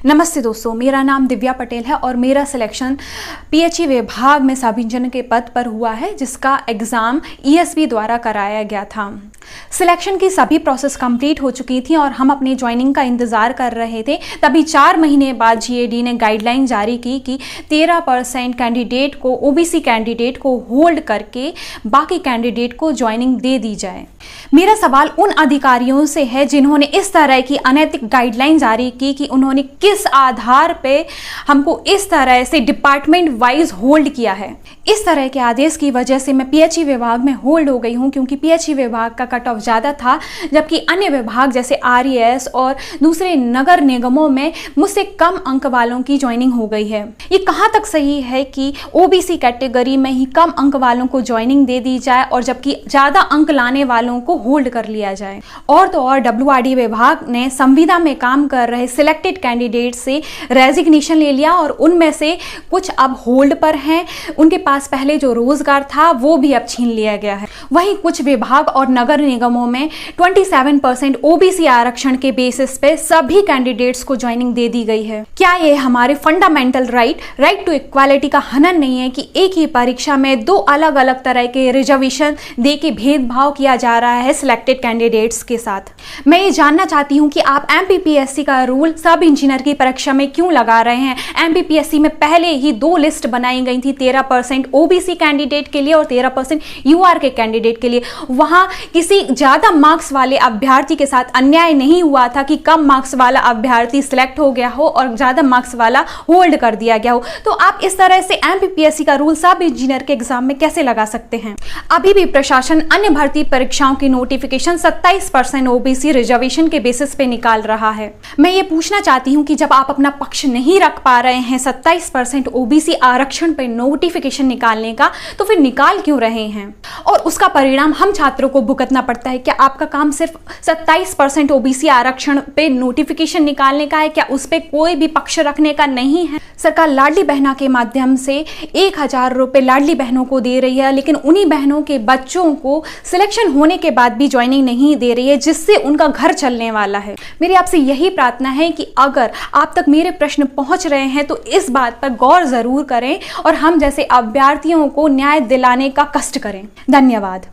नमस्ते दोस्तों, मेरा नाम दिव्या पटेल है और मेरा सिलेक्शन पीएचई विभाग में सब इंजीनियर के पद पर हुआ है, जिसका एग्ज़ाम ईएसबी द्वारा कराया गया था। सिलेक्शन की सभी प्रोसेस कंप्लीट हो चुकी थी और हम अपनी ज्वाइनिंग का इंतज़ार कर रहे थे। तभी 4 महीने बाद जीएडी ने गाइडलाइन जारी की कि 13% कैंडिडेट को, ओबीसी कैंडिडेट को होल्ड करके बाकी कैंडिडेट को ज्वाइनिंग दे दी जाए। मेरा सवाल उन अधिकारियों से है जिन्होंने इस तरह की अनैतिक गाइडलाइन जारी की कि उन्होंने किस आधार पे हमको इस तरह से डिपार्टमेंट वाइज होल्ड किया है। इस तरह के आदेश की वजह से मैं पीएचई विभाग में होल्ड हो गई हूँ, क्योंकि पीएचई विभाग का कट ऑफ ज़्यादा था, जबकि अन्य विभाग जैसे आरईएस और दूसरे नगर निगमों में मुझसे कम अंक वालों की ज्वाइनिंग हो गई है। ये कहाँ तक सही है कि ओबीसी कैटेगरी में ही कम अंक वालों को ज्वाइनिंग दे दी जाए और जबकि ज़्यादा अंक लाने वालों को होल्ड कर लिया जाए। और तो और डब्ल्यूआरडी विभाग ने संविदा में काम कर रहे सिलेक्टेड कैंडिडेट से रेजिग्नेशन ले लिया और उनमें से कुछ अब होल्ड पर हैं। उनके पास पहले जो रोजगार था वो भी अब छीन लिया गया है। वहीं कुछ विभाग और नगर निगमों में 27% ओबीसी आरक्षण के बेसिस पे सभी कैंडिडेट्स को ज्वाइनिंग दे दी गई है। क्या ये हमारे फंडामेंटल राइट टू इक्वालिटी का हनन नहीं है कि एक ही परीक्षा में 2 अलग अलग तरह के रिजर्वेशन दे के भेदभाव किया जा रहा है सिलेक्टेड कैंडिडेट्स के साथ? मैं ये जानना चाहती हूँ कि आप एमपीपीएससी का रूल सब इंजीनियर की परीक्षा में क्यों लगा रहे हैं। एमपीपीएससी में पहले ही 2 लिस्ट बनाई गई थी, 13% ओबीसी कैंडिडेट के लिए और 13% यूआर के कैंडिडेट के लिए। वहां किसी ज्यादा मार्क्स वाले अभ्यर्थी के साथ अन्याय नहीं हुआ था कि कम मार्क्स वाला अभ्यर्थी सिलेक्ट हो गया हो और ज्यादा मार्क्स वाला होल्ड कर दिया गया हो। तो आप इस तरह से एमपीपीएससी का रूल सब इंजीनियर के एग्जाम में कैसे लगा सकते हैं? अभी भी प्रशासन अन्य भर्ती परीक्षाओं की नोटिफिकेशन 27% ओबीसी रिजर्वेशन के बेसिस पे निकाल रहा है। मैं ये पूछना चाहती हूँ कि जब आप अपना पक्ष नहीं रख पा रहे हैं 27% ओबीसी आरक्षण पे नोटिफिकेशन निकालने का, तो फिर निकाल क्यों रहे हैं और उसका परिणाम हम छात्रों को भुगतना पड़ता है? क्या आपका काम सिर्फ 27% ओबीसी आरक्षण पे नोटिफिकेशन निकालने का है? क्या उस पे कोई भी पक्ष रखने का नहीं है? सरकार लाडली बहना के माध्यम से 1000 रुपये लाडली बहनों को दे रही है, लेकिन उन्हीं बहनों के बच्चों को सिलेक्शन होने के बाद भी ज्वाइनिंग नहीं दे रही है, जिससे उनका घर चलने वाला है। मेरी आपसे यही प्रार्थना है कि अगर आप तक मेरे प्रश्न पहुंच रहे हैं तो इस बात पर गौर जरूर करें और हम जैसे अभ्यर्थियों को न्याय दिलाने का कष्ट करें। धन्यवाद।